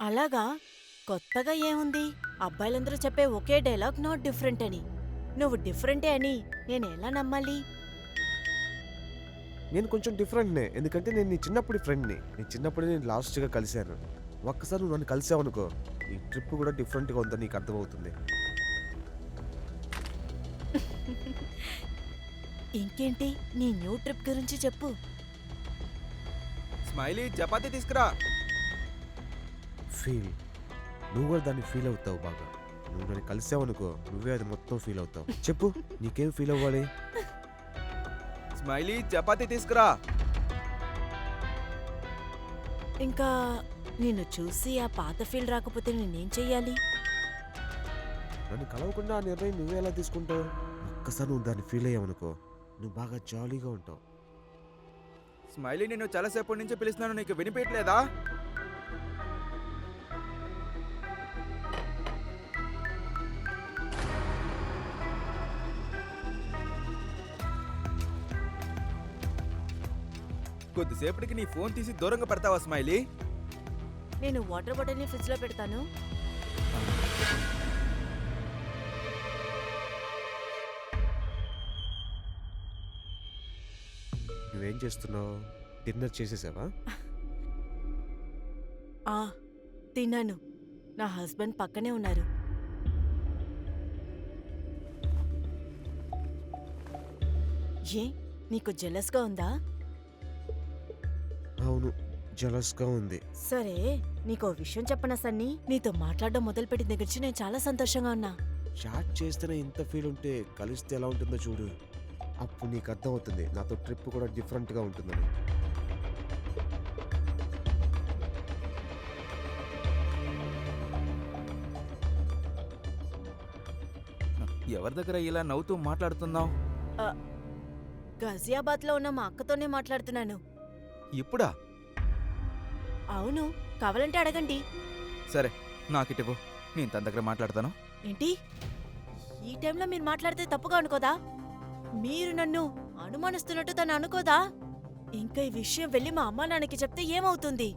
అలాగా? కొత్తగా ఏముంది? అబ్బాయిలందరూ చెప్పే ఒకే డైలాగ్ నాట్ డిఫరెంట్ అని. నువ్వు డిఫరెంటే అని నేనెలా నమ్మాలి? నేను కొంచెం డిఫరెంట్‌నే. ఎందుకంటే నేను నీ చిన్నప్పటి ఫ్రెండ్‌ని. నీ చిన్నప్పుడే నేను లాస్ట్‌గా కలిసాను. ఒక్కసారి నువ్వు నన్ను కలిసావనుకో, ఈ ట్రిప్ కూడా డిఫరెంట్‌గా ఉందని నీకు అర్థమవుతుంది. ఇంకేంటి? నీ న్యూ ట్రిప్ గురించి చెప్పు. స్మైలీ చపాతీ తీసుకురా. ఫీల్. నువ్వు కూడా దాన్ని ఫీల్ అవుతావు బాగా. నువ్వు నన్ను కలిసావనుకో, నువ్వే అది మొత్తం ఫీల్ అవుతావు. చెప్పు, నీకేం ఫీల్ అవ్వాలి? స్మైలీ చపాతీ తీసుకురా. ఇంకా నిన్ను చూసి ఆ పాత ఫీల్ రాకపోతే నేనేం చెయ్యాలి? నన్ను కలవకుండా ఆ నిర్ణయం నువ్వే ఎలా తీసుకుంటావు? ఒక్కసారి నువ్వు దాన్ని ఫీల్ అయ్యావనుకో, నువ్వు బాగా జాలీగా ఉంటావు. స్మైలీ నిన్ను చాలాసేపటి నుంచి పిలుస్తున్నాను, నీకు వినిపించలేదా? కొద్దిసేపటికి నీ ఫోన్ తీసి దూరంగా పెడతావా స్మైలీ? నేను వాటర్ బాటిల్ని ఫ్రిడ్జ్లో పెడతాను. నువ్వేం చేస్తున్నావు? డిన్నర్ చేసేసావా? ఆ, తిన్నాను. నా హస్బెండ్ పక్కనే ఉన్నారు. ఏ, నీకు జెలస్గా ఉందా? అవును, జలస్గా ఉంది. సరే, నీకో విషయం చెప్పనా సన్నీ? నీతో మాట్లాడడం మొదలుపెట్టిన దగ్గర నుంచి నేను చాలా సంతోషంగా ఉన్నా. చాట్ చేస్తేనే ఇంత ఫీల్ ఉంటే కలిస్తే ఎలా ఉంటుందో చూడు. అప్పుడు నీకు అర్థమవుతుంది నాతో ట్రిప్ కూడా డిఫరెంట్గా ఉంటుందని. ఎవరి దగ్గర ఇలా నవ్వుతూ మాట్లాడుతున్నావు? ఆ, గజియాబాద్లో ఉన్న మా అక్కతోనే మాట్లాడుతున్నాను. ఇప్పుడా? అవును, కావాలంటే అడగండి. సరే, నాకిటివ్వు, నేను తన దగ్గర మాట్లాడతాను. ఏంటి? ఈ టైంలో మీరు మాట్లాడితే తప్పుగా అనుకోదా? మీరు నన్ను అనుమానిస్తున్నట్టు తను అనుకోదా? ఇంకా ఈ విషయం వెళ్ళి మా అమ్మా నాన్నకి చెప్తే ఏమవుతుంది?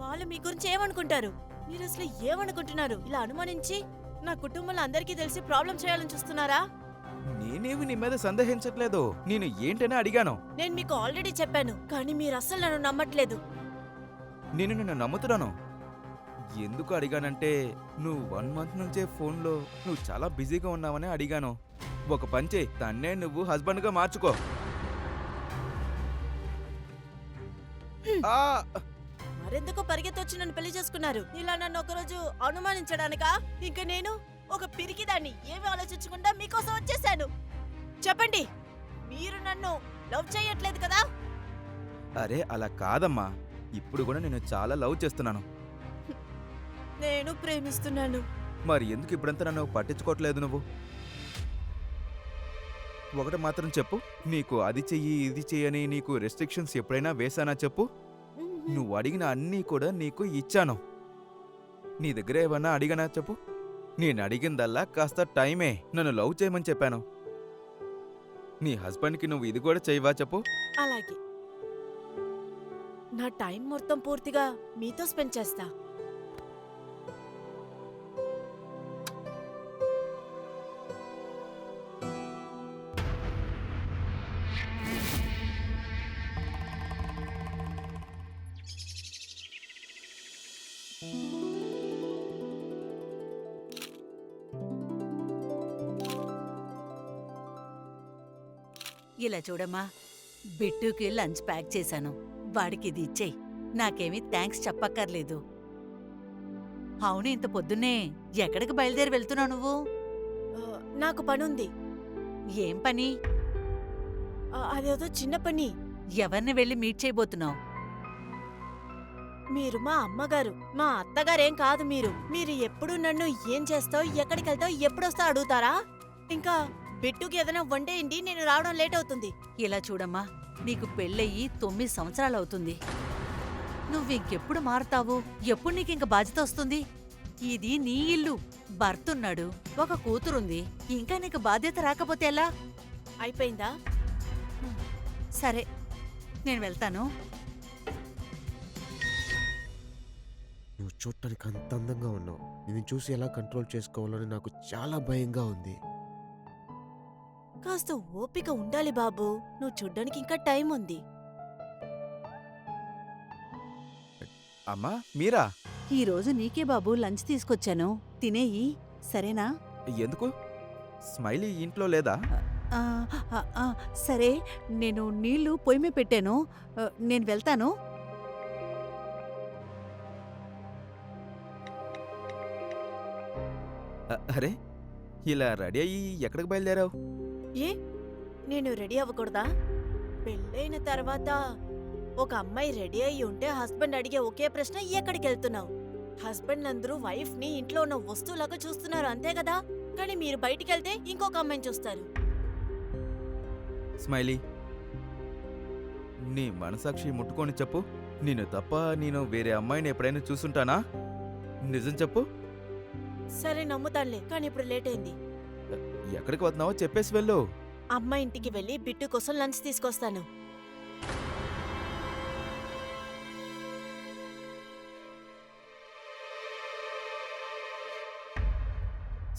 వాళ్ళు మీ గురించి ఏమనుకుంటారు? మీరు అసలు ఏమనుకుంటున్నారు? ఇలా అనుమానించి నా కుటుంబంలో అందరికీ తెలిసి ప్రాబ్లం చేయాలని చూస్తున్నారా? నేనేమి నీ మీద సందేహించట్లేదు, నేను ఏంటనే అడిగాను. నేను మీకు ఆల్రెడీ చెప్పాను, కానీ మీరు అస్సలు నన్ను నమ్మట్లేదు. నేను నిన్ను నమ్ముతున్నాను. ఎందుకు అడిగానంటే, నువ్వు 1 మంత్ నుంచే ఫోన్లో నువ్వు చాలా బిజీగా ఉన్నావని అడిగాను. ఒక పని చేయి, తన్నే నువ్వు హస్బెండ్గా మార్చుకో. ఆ! మరెందుకు పరిగెత్తొచ్చి నన్ను పెళ్లి చేసుకున్నారు? ఇలా నన్ను ఒకరోజు అనుమానించడానికా? ఇంకా నేను ఒక పిరికిదాన్ని ఏమీ ఆలోచించకుండా మీకోసం వచ్చేసాను. చెప్పండి, మీరు నన్ను లవ్ చేయట్లేదు కదా? అరే అలా కాదమ్మా, ఇప్పుడు కూడా నేను చాలా లవ్ చేస్తున్నాను. నేను ప్రేమిస్తున్నాను. మరి ఎందుకు ఇప్పుడంతా నన్ను పట్టించుకోవట్లేదు నువ్వు? ఒకటి మాత్రం చెప్పు, నీకు అది చెయ్యి ఇది చెయ్యని నీకు రెస్ట్రిక్షన్స్ ఎప్పుడైనా వేసానా చెప్పు? నువ్వు అడిగిన అన్నీ కూడా నీకు ఇచ్చాను. నీ దగ్గర ఏమన్నా అడిగానా చెప్పు? నేను అడిగిందల్లా కాస్త టైమే. నన్ను లవ్ చేయమని చెప్పాను. నీ హస్బెండ్కి నువ్వు ఇది కూడా చేయవా చెప్పు? అలాగే, నా టైం మొత్తం పూర్తిగా మీతో స్పెండ్ చేస్తా. ఇలా చూడమ్మా, బిట్టుకి లంచ్ ప్యాక్ చేశాను. వాడికి ఇది ఇచ్చేయ్. నాకేమీ థ్యాంక్స్ చెప్పక్కర్లేదు. అవును, ఇంత పొద్దున్నే ఎక్కడికి బయలుదేరి వెళ్తున్నావు నువ్వు? నాకు పనుంది. ఏం పని? అదేదో చిన్న పని. ఎవరిని వెళ్ళి మీట్ చేయబోతున్నావు? మీరు మా అమ్మగారు, మా అత్తగారేం కాదు. మీరు ఎప్పుడు నన్ను ఏం చేస్తావు, ఎక్కడికి వెళ్తావు, ఎప్పుడొస్తావు అడుగుతారా? ఇంకా బిట్టుకి ఏదైనా వండేయండి, నేను రావడం లేట్ అవుతుంది. ఇలా చూడమ్మా, నీకు పెళ్ళయి 9 సంవత్సరాలవుతుంది. నువ్వింకెప్పుడు మారుతావు? ఎప్పుడు నీకింక బాధ్యత వస్తుంది? ఇది నీ ఇల్లు. భర్తున్నాడు, ఒక కూతురుంది. ఇంకా నీకు బాధ్యత రాకపోతే ఎలా? అయిపోయిందా? సరే, నేను వెళ్తాను. నువ్వు చూడటానికి అంత అందంగా ఉన్నావు. నిన్ను చూసి ఎలా కంట్రోల్ చేసుకోవాలని నాకు చాలా భయంగా ఉంది. కాస్త ఓపిక ఉండాలి బాబు. నువ్వు చూడ్డానికి ఇంకా టైం ఉంది. అమ్మా మీరా? ఈ రోజు నీకే బాబు లంచ్ తీసుకొచ్చాను, తినేయి, సరేనా? ఎందుకు? స్మైలీ ఇంట్లో లేదా? ఆ, ఆ, ఆ, సరే, నేను నీళ్లు పొయ్యి మీద పెట్టాను, నేను వెళ్తాను. అరే ఇలా రెడీ అయ్యి ఎక్కడికి బయలుదేరావు? ఏ నేను రెడీ అవ్వకూడదా? పెళ్ళైన తర్వాత ఒక అమ్మాయి రెడీ అయి ఉంటే హస్బెండ్ అడిగే ఒకే ప్రశ్న, ఎక్కడికి వెళ్తున్నావు? హస్బెండ్ అందరూ వైఫ్ ని ఇంట్లో ఉన్న వస్తువులాగా చూస్తున్నారు, అంతే కదా? కానీ మీరు బయటికి వెళ్తే ఇంకొక అమ్మాయిని చూస్తారు. స్మైలీ, నీ మనసాక్షి ముట్టుకొని చెప్పు. నేను తప్ప నేను వేరే అమ్మాయిని ఎప్పుడైనా చూసుంటానా? నిజం చెప్పు. సరే నమ్ముతానులే, కానీ ఇప్పుడు లేట్ అయింది. ఎక్కడికి వస్తున్నావో చెప్పేసి వెళ్ళు. అమ్మ ఇంటికి వెళ్ళి బిట్టు కోసం లంచ్ తీసుకొస్తాను.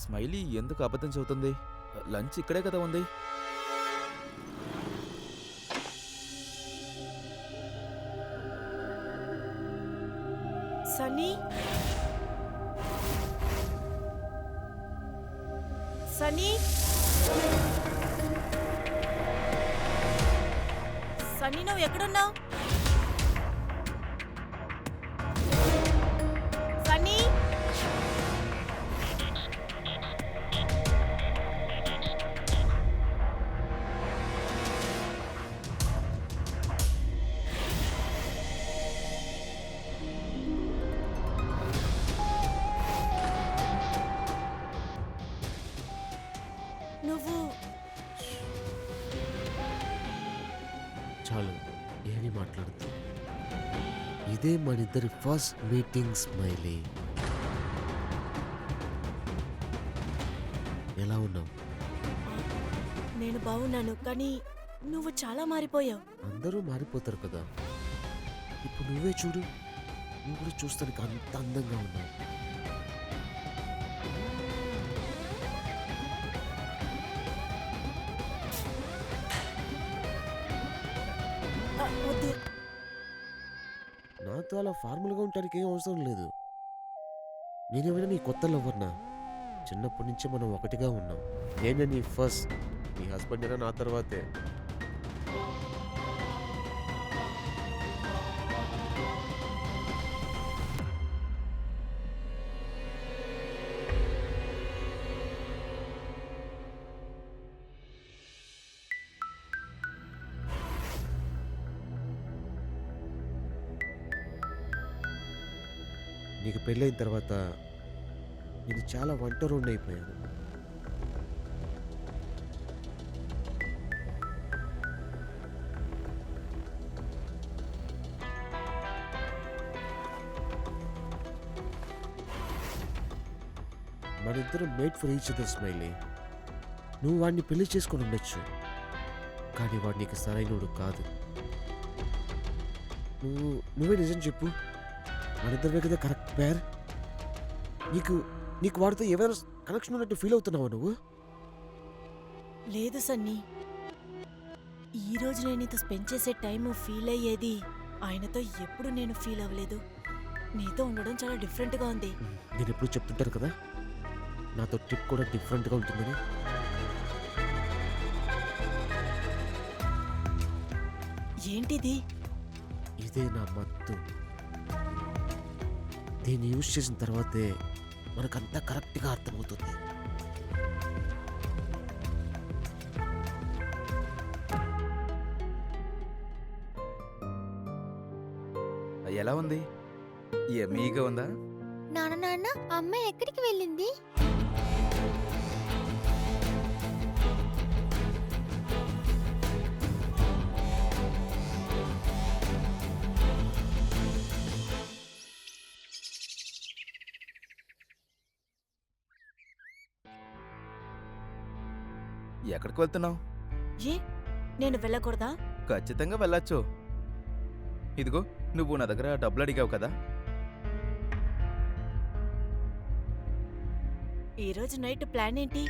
స్మైలీ ఎందుకు అబద్ధం చెబుతుంది? లంచ్ ఇక్కడే కదా ఉంది. సన్నీ, సన్నీ, సన్నీ, నువ్వు ఎక్కడున్నావు? సన్నీ, నువ్వు చాలు, ఏమి మాట్లాడుతూ. ఇదే మనిద్దరి ఫస్ట్ మీటింగ్ స్మైలీ. ఎలా ఉన్నావు? నేను బాగున్నాను, కానీ నువ్వు చాలా మారిపోయావు. అందరూ మారిపోతారు కదా. ఇప్పుడు నువ్వే చూడు, నువ్వు కూడా చూస్తానికి అంత అందంగా ఉన్నావు. వద్దు. నాతో అలా ఫార్మల్గా ఉండటానికి ఏం అవసరం లేదు. నేనేమైనా నీ కొత్త లవ్వర్నా? చిన్నప్పటి నుంచి మనం ఒకటిగా ఉన్నాం. నేనే నీ ఫస్ట్, నీ హస్బెండ్ అయినా నా తర్వాతే. నీకు పెళ్ళైన తర్వాత నేను చాలా ఒంటరిని అయిపోయాను. మనిద్దరం made for each other smiley. నువ్వు వాడిని పెళ్లి చేసుకొని ఉండొచ్చు, కానీ వాడు నీకు సరైనడు కాదు. నువ్వే నిజం చెప్పు, మనిద్దరివే కదా కరెక్ట్ పేర్. నీకు వాడితో ఏమైనా కనెక్షన్ ఉన్నట్టు ఫీల్ అవుతున్నావా నువ్వు? లేదు సన్నీ, ఈ రోజు నేను నీతో స్పెండ్ చేసే టైం ఫీల్ అయ్యేది ఆయనతో ఎప్పుడు నేను ఫీల్ అవ్వలేదు. నీతో ఉండడం చాలా డిఫరెంట్గా ఉంది. నేను ఎప్పుడు చెప్తుంటాను కదా, నాతో ట్రిప్ కూడా డిఫరెంట్గా ఉంటుందని. ఏంటిది? ఇదే నా మత్తు. దీన్ని యూజ్ చేసిన తర్వాతే మనకంతా కరెక్ట్గా అర్థమవుతుంది. ఎలా ఉంది? యమ్మీగా ఉందా? నాన్న అమ్మాయి ఎక్కడికి వెళ్ళింది? ఎక్కడికి వెళ్తున్నావు? ఏ నేను వెళ్ళకూడదా? ఖచ్చితంగా వెళ్ళొచ్చు. ఇదిగో, నువ్వు నా దగ్గర డబ్బులు అడిగావు కదా, ఈరోజు నైట్ ప్లాన్ ఏంటి?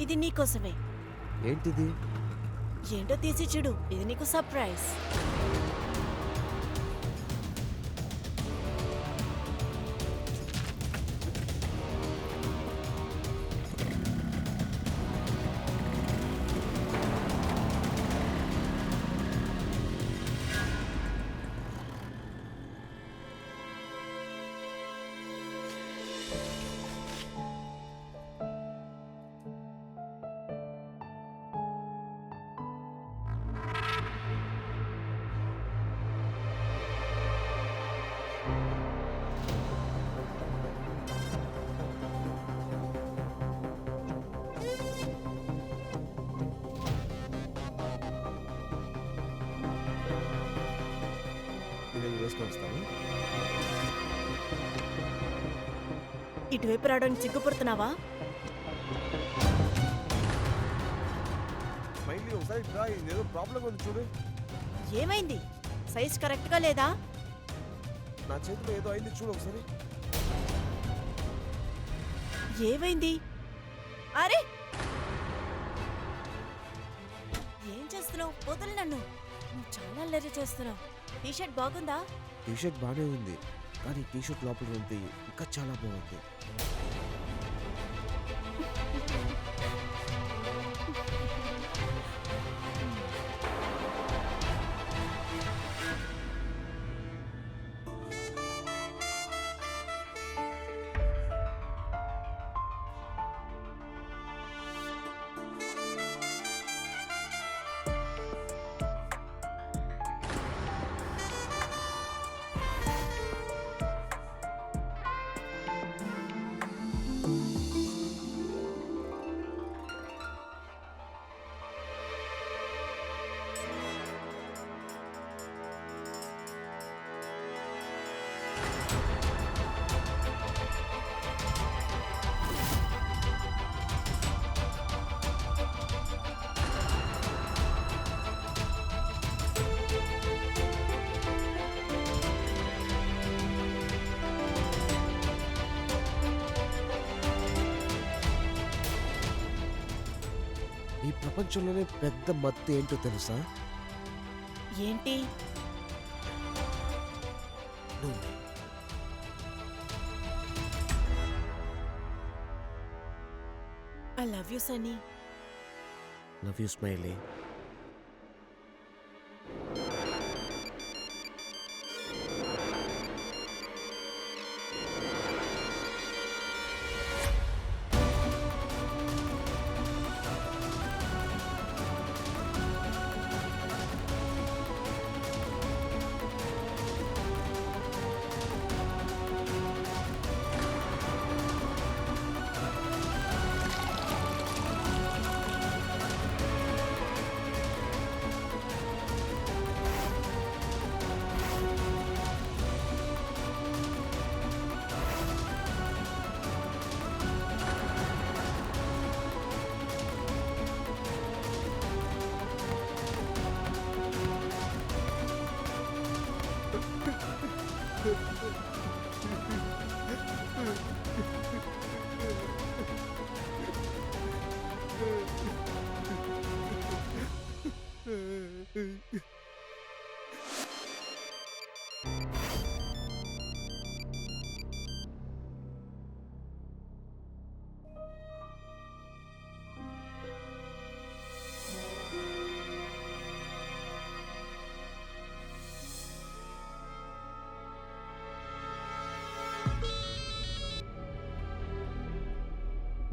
ఇది నీకోసమే. ఏంటిది? ఏంటో తీసి చూడు, ఇది నీకు సర్ప్రైజ్. నేను వేసుకొని వస్తాను. ఇటువైపు రావడానికి సిగ్గుపడుతున్నావా? మైండ్లీ ఒకసారి ట్రై, ఏదో ప్రాబ్లం ఉంది చూడు. ఏమైంది? సైజ్ కరెక్ట్గా లేదా? నా చేతిలో ఏదో అయింది చూడు ఒకసారి. ఏమైంది? అరే, ఏం చేస్తున్నావు? వదిలి నన్ను. నువ్వు చాలా అల్లరి చేస్తున్నావు. టీషర్ట్ బాగుందా? టీషర్ట్ బాగానే ఉంది, కానీ టీషర్ట్ లోపల ఉంది ఇంకా చాలా బాగుంది. ఈ ప్రపంచంలోనే పెద్ద మత్తు ఏంటో తెలుసా? ఏంటి? నువ్వే. I love you Sunny. Love you smiley.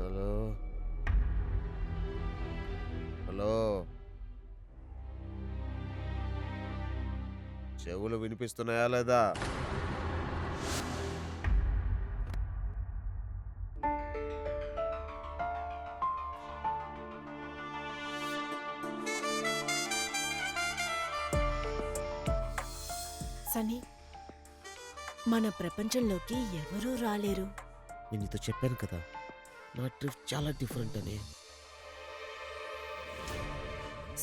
Hello hello, చెవులు వినిపిస్తున్నాయా లేదా? సన్నీ, మన ప్రపంచంలోకి ఎవరూ రాలేరు. నేను నీతో చెప్పాను కదా, నా ట్రిప్ చాలా డిఫరెంట్ అని.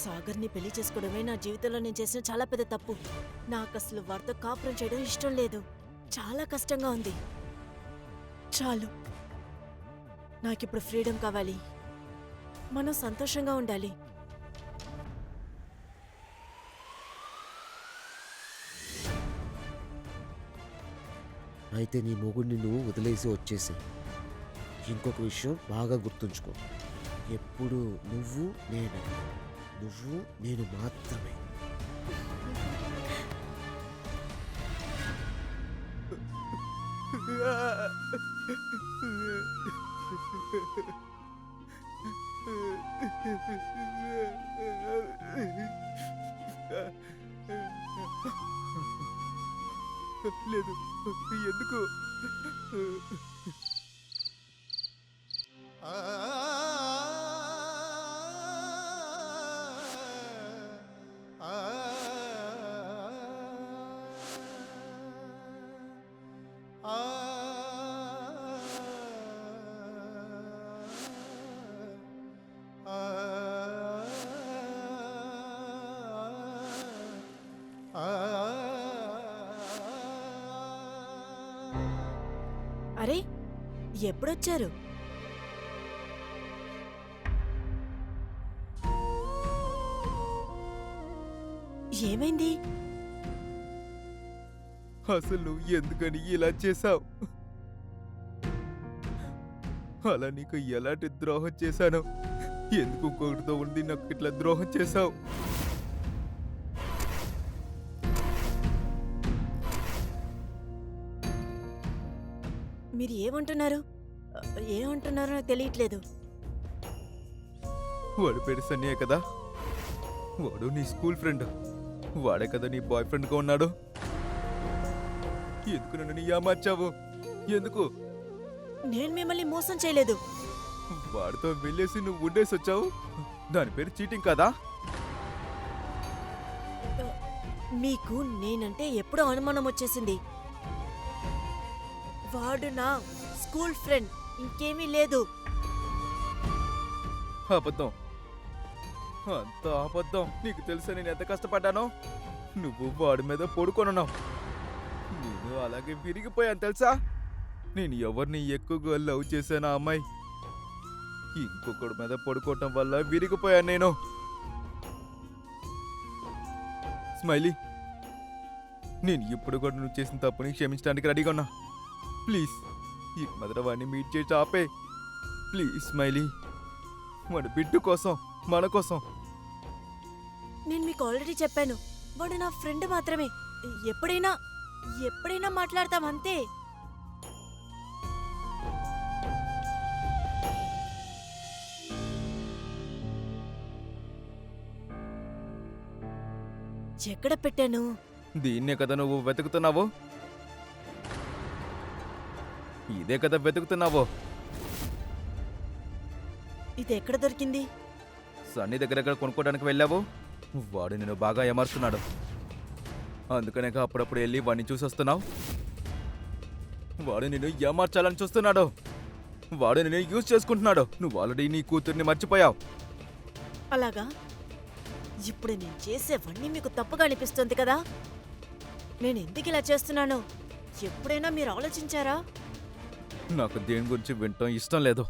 సాగర్ని పెళ్లి చేసుకోవడమే నా జీవితంలో నేను చేసిన చాలా పెద్ద తప్పు. నాకు అసలు వారితో కాపురం చేయడం ఇష్టం లేదు. చాలా కష్టంగా ఉంది. చాలు, నాకిప్పుడు ఫ్రీడమ్ కావాలి. మనం సంతోషంగా ఉండాలి. అయితే నీ మొగుడిని నువ్వు వదిలేసి వచ్చేసి. ఇంకొక విషయం బాగా గుర్తుంచుకో, ఎప్పుడు నువ్వు నేను మాత్రమే. లేదు, ఎందుకు? అరే, ఎప్పుడొచ్చారు? ఏమైంది? అసలు నువ్వు ఎందుకని ఇలా చేశావు? అలా నీకు ఎలాంటి ద్రోహం చేశాను? ఎందుకు ఇంకొకటితో ఉండి నాకు ఇట్లా ద్రోహం చేశావు? మీరు ఏమంటున్నారు? ఏమంటున్నారో నాకు తెలియట్లేదు. వాడి పేరు సన్నయ్య కదా, వాడు నీ స్కూల్ ఫ్రెండ్. వాడే కదా నీ బాయ్ ఫ్రెండ్గా ఉన్నాడు. ఎందుకు నన్ను నీ ఏమార్చావు? ఎందుకు? నేను మిమ్మల్ని మోసం చేయలేదు. వాడితో వెళ్ళేసి నువ్వు ఉండేసి వచ్చావు. దాని పేరు చీటింగ్ కదా? మీకు నేనంటే ఎప్పుడో అనుమానం వచ్చేసింది. వాడు నా స్కూల్ ఫ్రెండ్, ఇంకేమీ లేదు. అబద్ధం, అంత అబద్ధం. నీకు తెలుసా నేను ఎంత కష్టపడ్డానో? నువ్వు వాడి మీద పడుకొనున్నావు. నేను అలాగే విరిగిపోయాను తెలుసా? నేను ఎవరిని ఎక్కువగా లవ్ చేశాను ఆ అమ్మాయి. ఇంకొకటి మీద పడుకోవటం వల్ల విరిగిపోయాను నేను. స్మైలీ, నేను ఇప్పుడు కూడా నువ్వు చేసిన తప్పుని క్షమించడానికి రెడీగా ఉన్నా. ప్లీజ్ ఈ మొదట వాడిని మీట్ చేసి ఆపే. ప్లీజ్ స్మైలీ, మన బిడ్డు కోసం, మన కోసం. నేను మీకు ఆల్రెడీ చెప్పాను, వాడు నా ఫ్రెండ్ మాత్రమే. ఎప్పుడైనా మాట్లాడతాం అంతే. ఎక్కడ పెట్టాను? దీన్నే కదా నువ్వు వెతుకుతున్నావు? ఇదే కదా వెతుకుతున్నావు? ఇది ఎక్కడ దొరికింది? సన్నీ దగ్గర కొనుక్కోవడానికి వెళ్ళావు. వాడు నేను బాగా ఏమారుస్తున్నాడు. అందుకనే అప్పుడప్పుడు వెళ్ళి వాడిని చూసి వస్తున్నావు. వాడు నేను ఏమార్చాలని చూస్తున్నాడు. వాడు నేను యూజ్ చేసుకుంటున్నాడు. నువ్వు ఆల్రెడీ నీ కూతుర్ని మర్చిపోయావు. అలాగా? ఇప్పుడు నేను చేసేవన్నీ మీకు తప్పుగా అనిపిస్తుంది కదా? నేను ఎందుకు ఇలా చేస్తున్నానో ఎప్పుడైనా మీరు ఆలోచించారా? నాకు దేని గురించి వినటం ఇష్టం లేదు.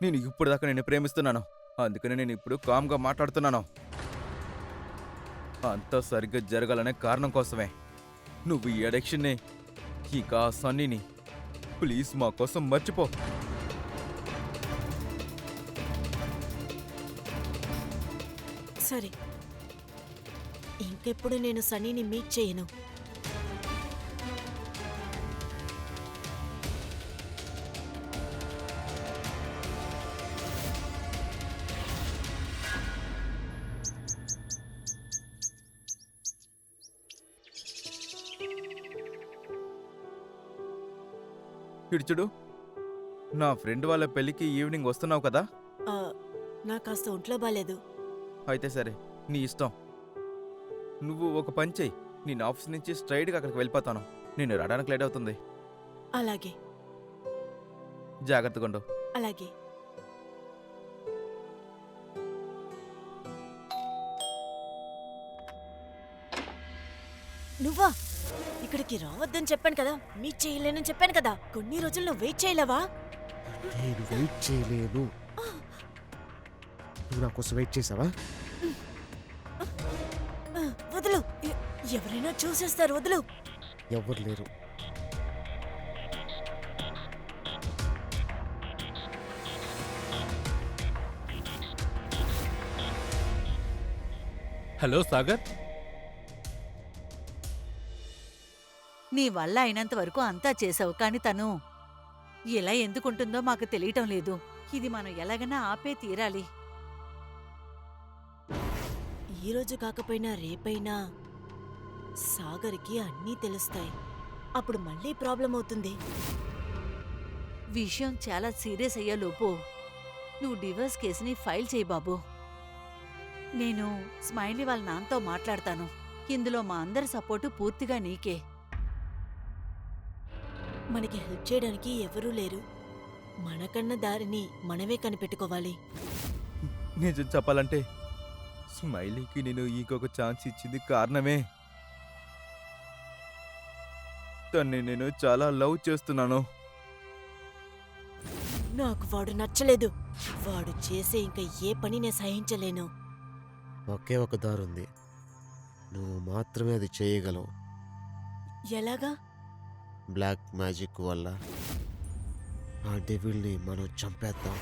నేను ఇప్పుడు దాకా నేను ప్రేమిస్తున్నాను. అందుకనే నేను ఇప్పుడు కామ్గా మాట్లాడుతున్నాను. అంతా సరిగ్గా జరగాలనే కారణం కోసమే. నువ్వు ఈ అడిక్షన్ని, ఇంకా ఆ సన్నీని ప్లీజ్ మా కోసం మర్చిపో. సరే, ఇంకెప్పుడు నేను సన్నీని మీట్ చేయను. ఇడుచుడు, నా ఫ్రెండ్ వాళ్ళ పెళ్ళికి ఈవినింగ్ వస్తున్నావు కదా? ఆ, నాకు కాస్త ఒంట్లో బాలేదు. అయితే సరే, నీ ఇష్టం. నువ్వు ఒక పని చెయ్యి. నేను ఆఫీస్ నుంచి స్ట్రైట్గా అక్కడికి వెళ్ళిపోతాను. నేను రావడానికి లేట్ అవుతుంది. అలాగే జాగ్రత్తగా ఉండు. అలాగే. నువ్వా? ఇక్కడికి రావద్దని చెప్పాను కదా, మీట్ చేయలేనని చెప్పాను కదా. కొన్ని రోజులు నువ్వు వెయిట్ చేయలేవా? నేను వెయిట్ చేయలేను. నువ్వు నా కోసం వెయిట్ చేసావా? వదులు. ఎవరైనా చూసేస్తారు, వదులు. ఎవ్వరు లేరు. హలో సాగర్, నీ వల్ల అయినంత వరకు అంతా చేసావు, కాని తను ఇలా ఎందుకుంటుందో మాకు తెలియటం లేదు. ఇది మనం ఎలాగైనా ఆపే తీరాలి. ఈ రోజు కాకపోయినా రేపైనా సాగర్కి అన్నీ తెలుస్తాయి. అప్పుడు మళ్ళీ ప్రాబ్లం అవుతుంది. విషయం చాలా సీరియస్ అయ్యేలోపు నువ్వు డివోర్స్ కేసుని ఫైల్ చేయి బాబు. నేను స్మైలీ వాళ్ళ నాన్నతో మాట్లాడతాను. ఇందులో మా అందరి సపోర్టు పూర్తిగా నీకే. మనకి హెల్ప్ చేయడానికి ఎవరూ లేరు. మనకన్న దారిని మనమే కనిపెట్టుకోవాలి. నిజం చెప్పాలంటే స్మైలీకి నేను ఇంకొక ఛాన్స్ ఇచ్చింది కారణమే. తన్ని నేను చాలా లవ్ చేస్తున్నాను. నాకు వాడు నచ్చలేదు. వాడు చేసే ఇంకా ఏ పని నేను సహించలేను. ఒకే ఒక దారుంది. నువ్వు మాత్రమే అది చేయగలవు. ఎలాగా? బ్లాక్ మ్యాజిక్ వల్ల ఆ డెవిల్ని మనం చంపేద్దాం.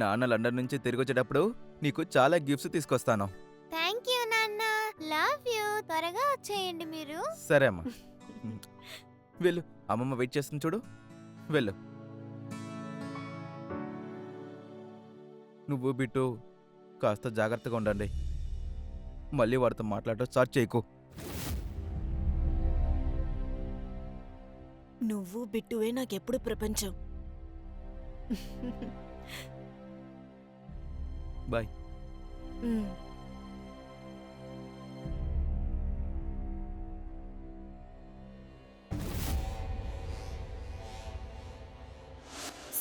నాన్న లండన్ నుంచి తిరిగి వచ్చేటప్పుడు నీకు చాలా గిఫ్ట్స్ తీసుకొస్తాను. థ్యాంక్ యూ నాన్న. Love you. త్వరగా వచ్చేయండి మీరు. సరే అమ్మా. వెళ్ళు, అమ్మమ్మ వెయిట్ చేస్తుంది చూడు. వెళ్ళు. నువ్వు బిట్టు కాస్త జాగ్రత్తగా ఉండండి. మళ్ళీ వాడితో మాట్లాడటం స్టార్ట్ చేయకు. నువ్వు బిట్టువే నాకెప్పుడు ప్రపంచం. బాయ్. ఉమ్.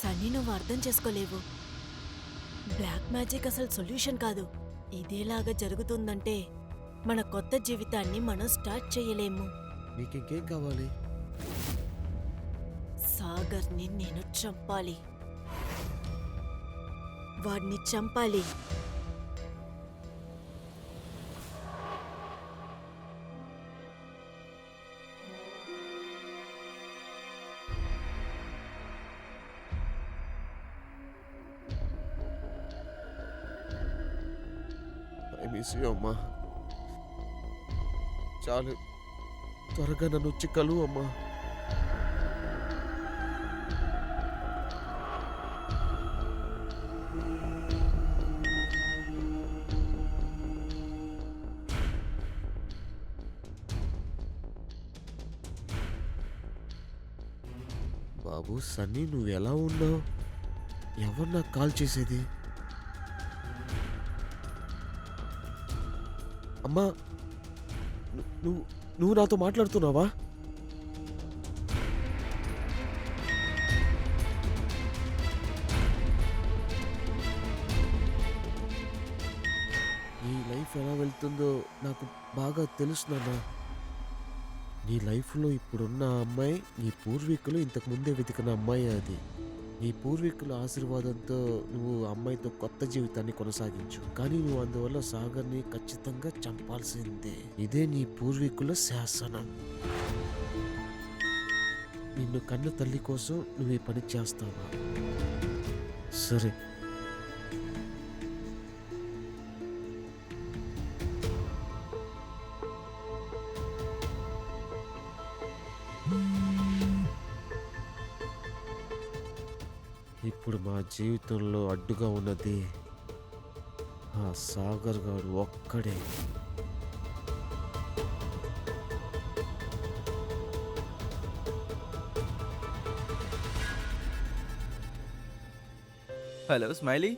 సన్నీ, నువ్వు అర్థం చేసుకోలేవు. బ్లాక్ మ్యాజిక్ అసలు సొల్యూషన్ కాదు. ఇదేలాగా జరుగుతుందంటే మన కొత్త జీవితాన్ని మనం స్టార్ట్ చేయలేము. నీకింకేం కావాలి? సాగర్ని నేను చంపాలి. వాడిని చంపాలి. ఐ మిస్ యూ అమ్మా. చాలు, త్వరగా నన్ను వచ్చి కలువు అమ్మా. బాబు సన్నీ, నువ్వు ఎలా ఉన్నావు? ఎవరు నాకు కాల్ చేసేది? అమ్మా, నువ్వు నాతో మాట్లాడుతున్నావా? నీ లైఫ్ ఎలా వెళ్తుందో నాకు బాగా తెలుసు నాన్న. నీ లైఫ్లో ఇప్పుడున్న అమ్మాయి నీ పూర్వీకులు ఇంతకు ముందే వెతికిన అమ్మాయి. అది నీ పూర్వీకుల ఆశీర్వాదంతో నువ్వు అమ్మాయితో కొత్త జీవితాన్ని కొనసాగించు. కానీ నువ్వు అందువల్ల సాగర్ని ఖచ్చితంగా చంపాల్సిందే. ఇదే నీ పూర్వీకుల శాసనం. నిన్ను కన్న తల్లి కోసం నువ్వు ఈ పని చేస్తావా? సరే. ఇప్పుడు మా జీవితంలో అడ్డుగా ఉన్నది ఆ సాగర్ గారు ఒక్కడే. హలో స్మైలీ,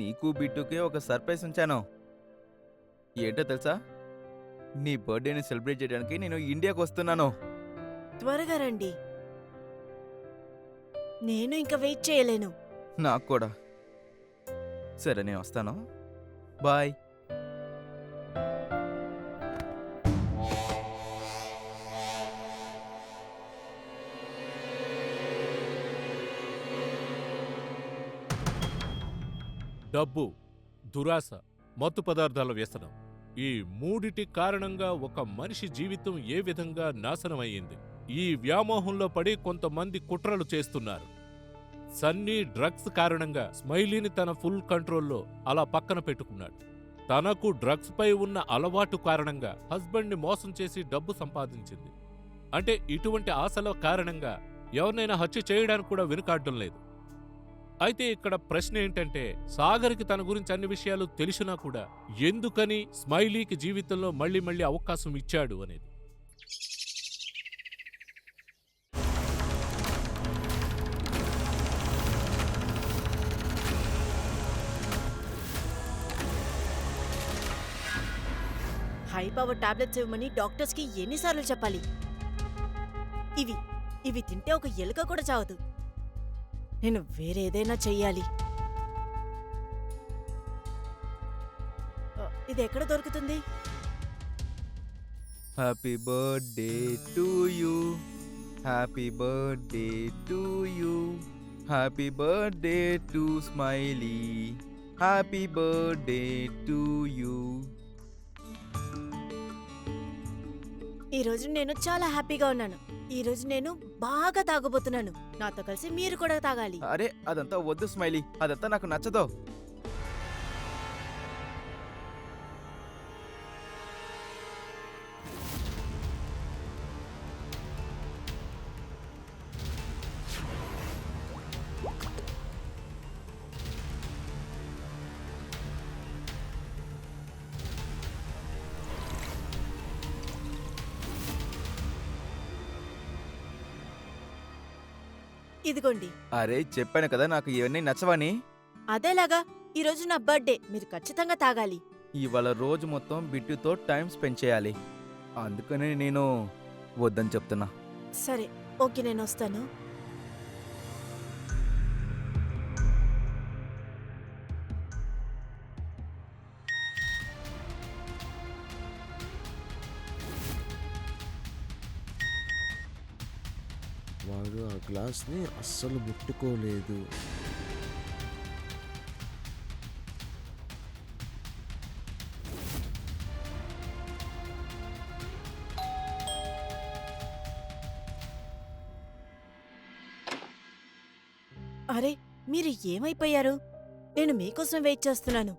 నీకు బిట్టుకే ఒక సర్ప్రైజ్ ఉంచాను. ఏంటో తెలుసా, నీ బర్త్డేని సెలబ్రేట్ చేయడానికి నేను ఇండియాకి వస్తున్నాను. త్వరగా రండి. నేను ఇంకా వెయిట్ చేయలేను. నాకు కూడా. సరే నేను వస్తాను. బాయ్. డబ్బు, దురాశ, మత్తు పదార్థాల వ్యసనం, ఈ మూడిటి కారణంగా ఒక మనిషి జీవితం ఏ విధంగా నాశనమయ్యింది. ఈ వ్యామోహంలో పడి కొంతమంది కుట్రలు చేస్తున్నారు. సన్నీ డ్రగ్స్ కారణంగా స్మైలీని తన ఫుల్ కంట్రోల్లో అలా పక్కన పెట్టుకున్నాడు. తనకు డ్రగ్స్ పై ఉన్న అలవాటు కారణంగా హస్బెండ్ని మోసం చేసి డబ్బు సంపాదించింది. అంటే ఇటువంటి ఆశల కారణంగా ఎవరినైనా హత్య చేయడానికి కూడా వెనుకాడడం లేదు. అయితే ఇక్కడ ప్రశ్న ఏంటంటే, సాగర్కి తన గురించి అన్ని విషయాలు తెలిసినా కూడా ఎందుకని స్మైలీకి జీవితంలో మళ్ళీ మళ్ళీ అవకాశం ఇచ్చాడు అనేది. హై పవర్ టాబ్లెట్స్ ఇవ్వమని డాక్టర్స్కి ఎన్నిసార్లు చెప్పాలి? ఇవి తింటే ఒక ఎలుక కూడా చావదు. నేను వేరేదైనా చెయ్యాలి. ఇది ఎక్కడ దొరుకుతుంది? Happy birthday to you, happy birthday to you, happy birthday to smiley, happy birthday to you. ఈరోజు నేను చాలా హ్యాపీగా ఉన్నాను. ఈరోజు నేను బాగా తాగబోతున్నాను. నాతో కలిసి మీరు కూడా తాగాలి. అరే అదంతా వద్దు స్మైలీ, అదంతా నాకు నచ్చదు. ఇదిగోండి. అరే చెప్పాను కదా నాకు ఇవన్నీ నచ్చవని. అదేలాగా ఈరోజు నా బర్త్డే, మీరు ఖచ్చితంగా తాగాలి. ఇవాళ రోజు మొత్తం బిట్టుతో టైం స్పెండ్ చేయాలి. అందుకనే నేను వద్దని చెప్తున్నా. సరే ఓకే, నేను వస్తాను. వాడు ఆ గ్లాస్ని అస్సలు ముట్టుకోలేదు. అరే మీరు ఏమైపోయారు? నేను మీకోసం వెయిట్ చేస్తున్నాను.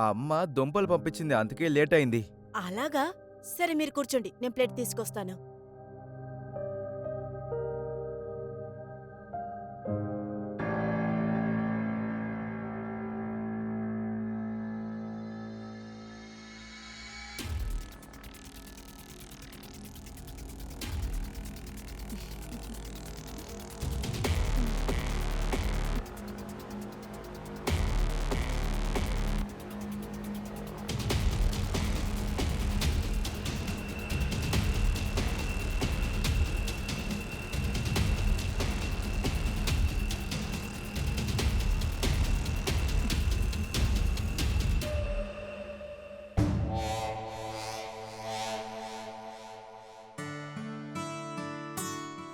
ఆ అమ్మ దుంపలు పంపించింది, అందుకే లేట్ అయింది. అలాగా? సరే మీరు కూర్చోండి, నేను ప్లేట్ తీసుకొస్తాను.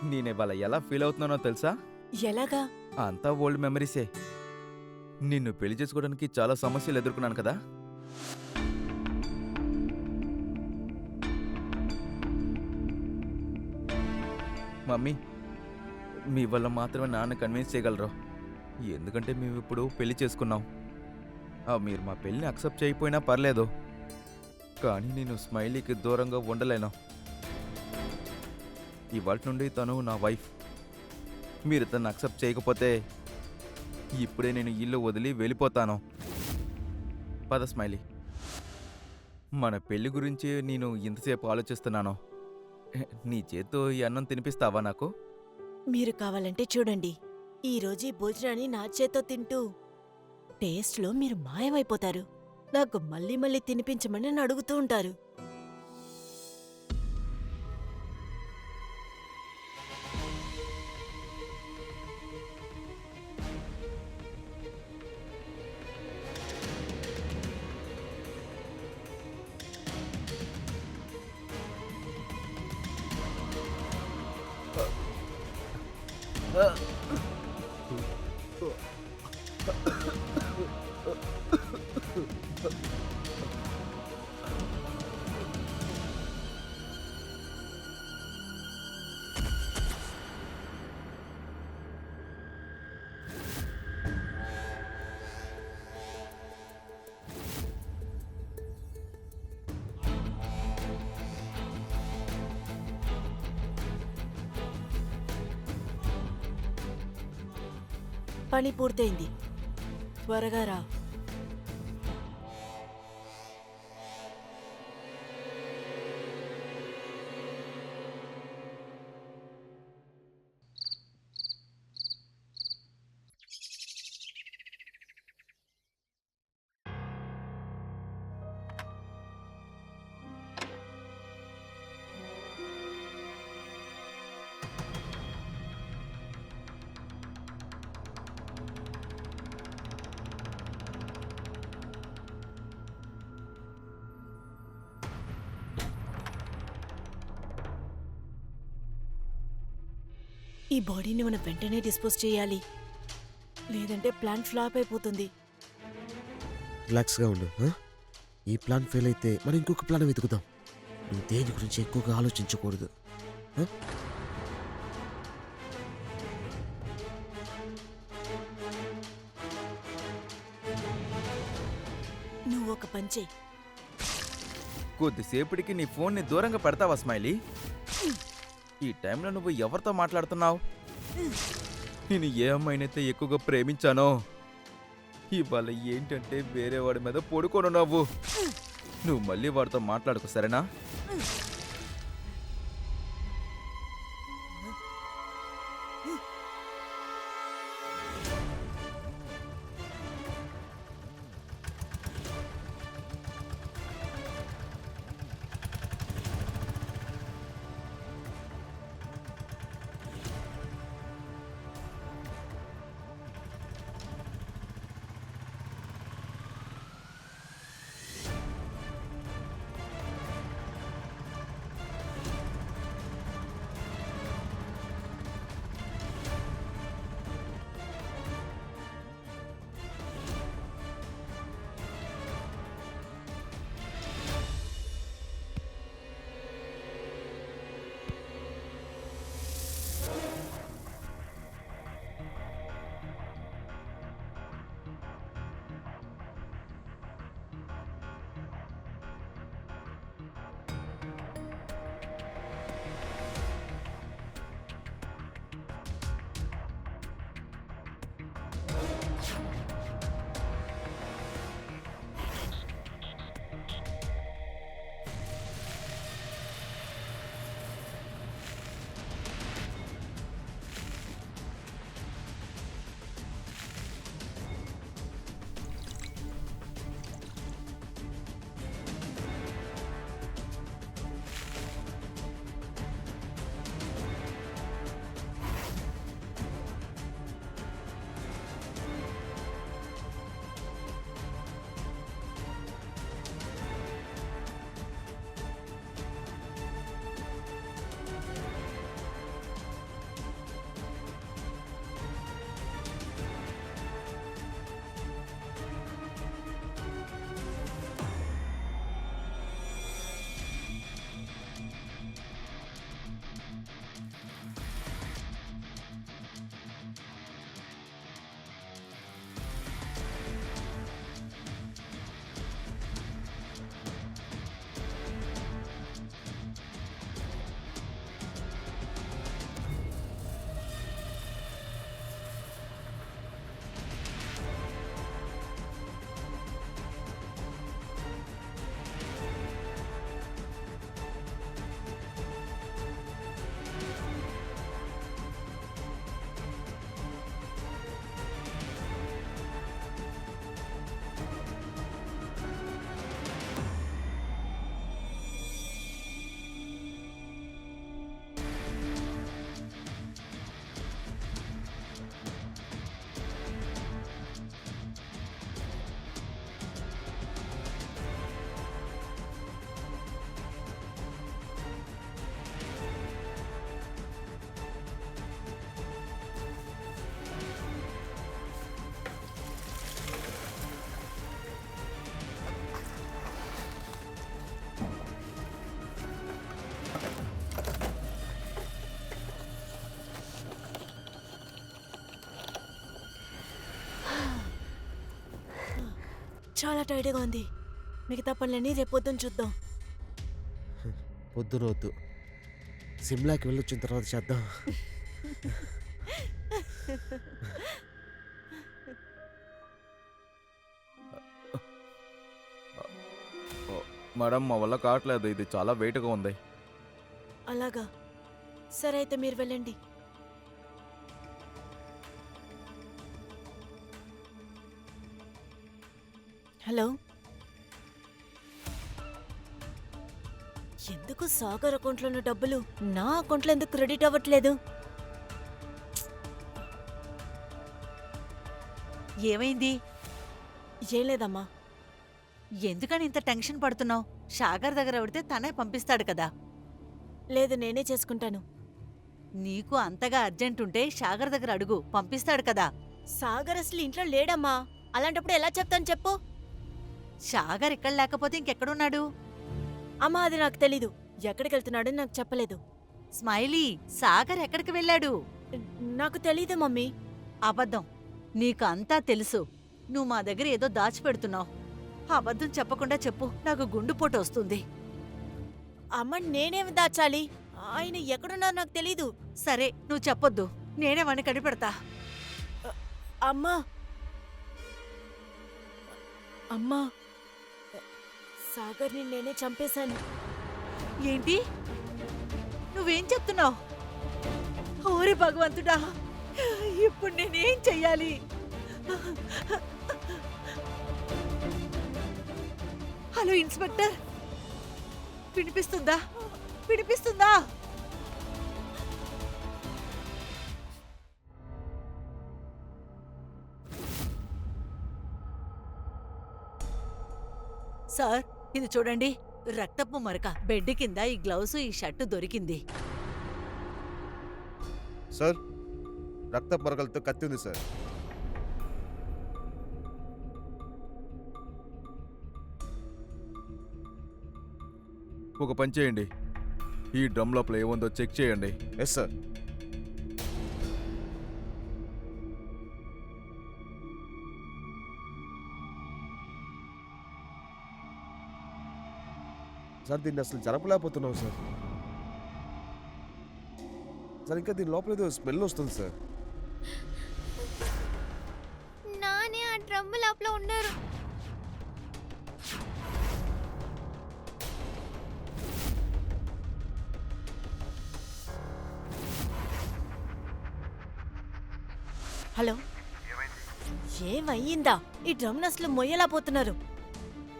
నేను ఇవాళ ఎలా ఫీల్ అవుతున్నానో తెలుసా? ఎలాగా? అంతా ఓల్డ్ మెమరీసే. నిన్ను పెళ్లి చేసుకోవడానికి చాలా సమస్యలు ఎదుర్కొన్నాను కదా. మమ్మీ, మీ వల్ల మాత్రమే నాన్న కన్విన్స్ చేయగలరు. ఎందుకంటే మేము ఇప్పుడు పెళ్లి చేసుకున్నాం. మీరు మా పెళ్ళిని అక్సెప్ట్ చేయకపోయినా పర్లేదు, కానీ నేను స్మైలీకి దూరంగా ఉండలేను. ఇవాళ నుండి తను నా వైఫ్. మీరు తను అక్సెప్ట్ చేయకపోతే ఇప్పుడే నేను ఇల్లు వదిలి వెళ్ళిపోతాను. పద స్మైలీ, మన పెళ్లి గురించి నేను ఇంతసేపు ఆలోచిస్తున్నాను. నీ చేత్తో ఈ అన్నం తినిపిస్తావా నాకు? మీరు కావాలంటే చూడండి, ఈరోజు ఈ భోజనాన్ని నా చేత్తో తింటూ టేస్ట్లో మీరు మాయమైపోతారు. నాకు మళ్ళీ మళ్ళీ తినిపించమని నన్ను అడుగుతూ ఉంటారు. పని పూర్తయింది, త్వరగా రా. ఈ బాడీని మనం వెంటనే డిస్పోజ్ చేయాలి, లేదంటే ప్లాన్ ఫ్లాప్ అయిపోతుంది. రిలాక్స్గా ఉండు. ఈ ప్లాన్ ఫెయిల్ అయితే మనం ఇంకొక ప్లాన్ వెతుకుదాం. నువ్వు దేని గురించి ఎక్కువగా ఆలోచించకూడదు. నువ్వు ఒక పని చెయ్యి. కొద్దిసేపటికి నీ ఫోన్ని దూరంగా పెడతావా స్మైలీ? ఈ టైంలో నువ్వు ఎవరితో మాట్లాడుతున్నావు? నేను ఏ అమ్మాయినైతే ఎక్కువగా ప్రేమించానో ఇవాళ ఏంటంటే వేరే వాడి మీద పడుకోనున్నావు. నువ్వు మళ్ళీ వాడితో మాట్లాడుకో, సరేనా? చాలా టైర్డ్గా ఉంది. మిగతా పనులన్నీ రేపొద్దున చూద్దాం. పొద్దున వద్దు, సిమ్లాకి వెళ్ళొచ్చిన తర్వాత చేద్దాం. మేడం మా వల్ల కావట్లేదు, ఇది చాలా వెయిట్గా ఉంది. అలాగా, సరే అయితే మీరు వెళ్ళండి. హలో, ఎందుకు సాగర్ అకౌంట్లో ఉన్న డబ్బులు నా అకౌంట్లో ఎందుకు క్రెడిట్ అవ్వట్లేదు? ఏమైంది? ఏం లేదమ్మా. ఎందుకని ఇంత టెన్షన్ పడుతున్నావు? షాగర్ దగ్గర పెడితే తనే పంపిస్తాడు కదా. లేదు, నేనే చేసుకుంటాను. నీకు అంతగా అర్జెంటుంటే షాగర్ దగ్గర అడుగు, పంపిస్తాడు కదా. సాగర్ అసలు ఇంట్లో లేడమ్మా. అలాంటప్పుడు ఎలా చెప్తాను చెప్పు? షాగర్ ఇక్కడ లేకపోతే ఇంకెక్కడున్నాడు? అమ్మా, అది నాకు తెలీదు. ఎక్కడికి వెళ్తున్నాడని నాకు చెప్పలేదు. స్మైలీ, సాగర్ ఎక్కడికి వెళ్ళాడు? నాకు తెలీదు మమ్మీ. అబద్ధం. నీకు అంతా తెలుసు. నువ్వు మా దగ్గర ఏదో దాచిపెడుతున్నావు. అబద్ధం చెప్పకుండా చెప్పు, నాకు గుండుపోటు వస్తుంది. అమ్మ, నేనేమి దాచాలి? ఆయన ఎక్కడున్నారో నాకు తెలీదు. సరే, నువ్వు చెప్పొద్దు, నేనే వాణ్ణి కనిపెడతా. అమ్మా, అమ్మా, సాగర్ని నేనే చంపేశాను. ఏంటి? నువ్వేం చెప్తున్నావు? ఓరి భగవంతుడా, ఇప్పుడు నేనేం చెయ్యాలి? హలో ఇన్స్పెక్టర్, వినిపిస్తుందా? వినిపిస్తుందా? సార్, ఇది చూడండి, రక్తపు మరక. బెడ్ కింద ఈ గ్లౌస్, ఈ షర్టు దొరికింది. సార్, రక్త పొరగలతో కత్తి ఉంది సార్. ఒక పని చేయండి, ఈ డ్రమ్ లోపల ఏముందో చెక్ చేయండి. Yes sir. సార్, దీన్ని అసలు జరపలేకపోతున్నాం సార్. సార్, ఇంకా దీని లోపల ఏదో స్మెల్ వస్తుంది సార్. నానే ఆ డ్రమ్ లోపల ఉన్నారు. హలో, ఏమయ్యిందా? ఈ డ్రమ్ను అసలు మొయ్యలా పోతున్నారు.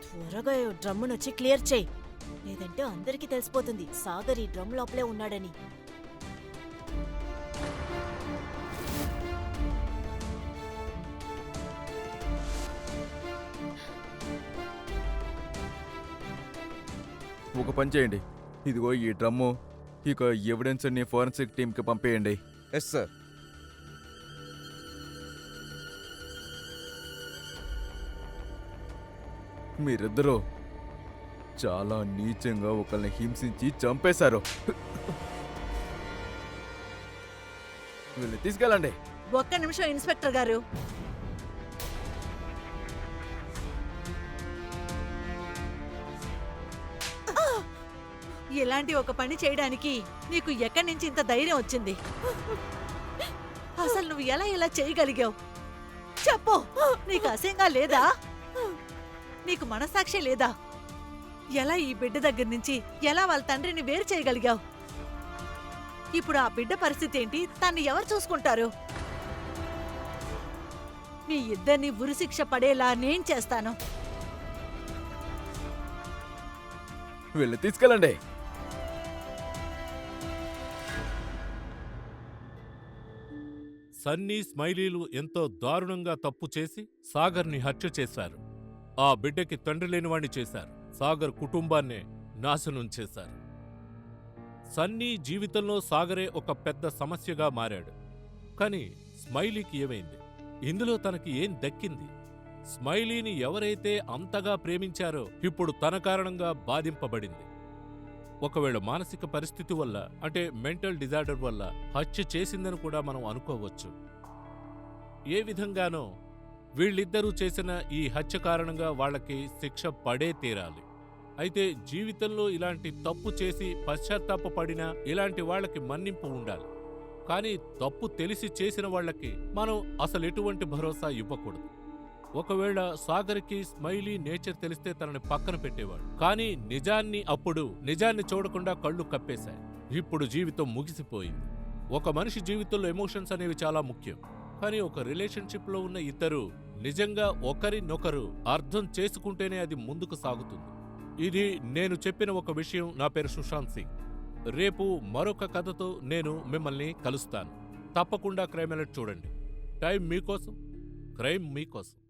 త్వరగా ఈ డ్రమ్మును వచ్చి క్లియర్ చేయి, లేదంటే అందరికీ తెలిసిపోతుంది సాగర్ ఈ డ్రమ్ లోపలే ఉన్నాడని. ఒక పని చేయండి, ఇదిగో ఈ డ్రమ్ము, ఇక ఎవిడెన్స్ అన్ని ఫోరెన్సిక్ టీంకి పంపేయండి. Yes sir. మీరిద్దరూ చాలా నీచంగా ఒకరిని హింసించి చంపేశారు. వీళ్ళని తీసుకెళ్ళండి. ఒక్క నిమిషం ఇన్స్పెక్టర్ గారు. ఇలాంటి ఒక పని చేయడానికి నీకు ఎక్కడి నుంచి ఇంత ధైర్యం వచ్చింది? అసలు నువ్వు ఎలా ఇలా చేయగలిగావు? చెప్పు, నీకు అసహ్యంగా లేదా? నీకు మనసాక్షి లేదా? ఎలా ఈ బిడ్డ దగ్గర నుంచి ఎలా వాళ్ళ తండ్రిని వేరు చేయగలిగావు? ఇప్పుడు ఆ బిడ్డ పరిస్థితి ఏంటి? తన్ని ఎవరు చూసుకుంటారు? మీ ఇద్దరిని ఉరిశిక్ష పడేలా నేను చేస్తాను. వీళ్ళని తీసుకెళ్ళండి. సన్నీ, స్మైలీలు ఎంతో దారుణంగా తప్పు చేసి సాగర్ని హత్య చేశారు. ఆ బిడ్డకి తండ్రి లేనివాణ్ణి చేశారు. సాగర్ కుటుంబాన్నే నాశనం చేశారు. సన్నీ జీవితంలో సాగరే ఒక పెద్ద సమస్యగా మారాడు. కాని స్మైలీకి ఏమైంది? ఇందులో తనకి ఏం దక్కింది? స్మైలీని ఎవరైతే అంతగా ప్రేమించారో ఇప్పుడు తన కారణంగా బాధింపబడింది. ఒకవేళ మానసిక పరిస్థితి వల్ల, అంటే మెంటల్ డిజార్డర్ వల్ల హత్య చేసిందని కూడా మనం అనుకోవచ్చు. ఏ విధంగానో వీళ్ళిద్దరూ చేసిన ఈ హత్య కారణంగా వాళ్ళకి శిక్ష పడే తీరాలి. అయితే జీవితంలో ఇలాంటి తప్పు చేసి పశ్చాత్తాపపడినా ఇలాంటి వాళ్ళకి మన్నింపు ఉండాలి. కానీ తప్పు తెలిసి చేసిన వాళ్ళకి మనం అసలు ఎటువంటి భరోసా ఇవ్వకూడదు. ఒకవేళ సాగర్కి స్మైలీ నేచర్ తెలిస్తే తనని పక్కన పెట్టేవాడు. కానీ నిజాన్ని చూడకుండా కళ్ళు కప్పేశాయి. ఇప్పుడు జీవితం ముగిసిపోయింది. ఒక మనిషి జీవితంలో ఎమోషన్స్ అనేవి చాలా ముఖ్యం. కానీ ఒక రిలేషన్షిప్లో ఉన్న ఇద్దరు నిజంగా ఒకరినొకరు అర్థం చేసుకుంటేనే అది ముందుకు సాగుతుంది. ఇది నేను చెప్పిన ఒక విషయం. నా పేరు సుశాంత్ సింగ్. రేపు మరొక కథతో నేను మిమ్మల్ని కలుస్తాను. తప్పకుండా క్రైమ్ అలర్ట్ చూడండి. టైం మీకోసం, క్రైమ్ మీకోసం.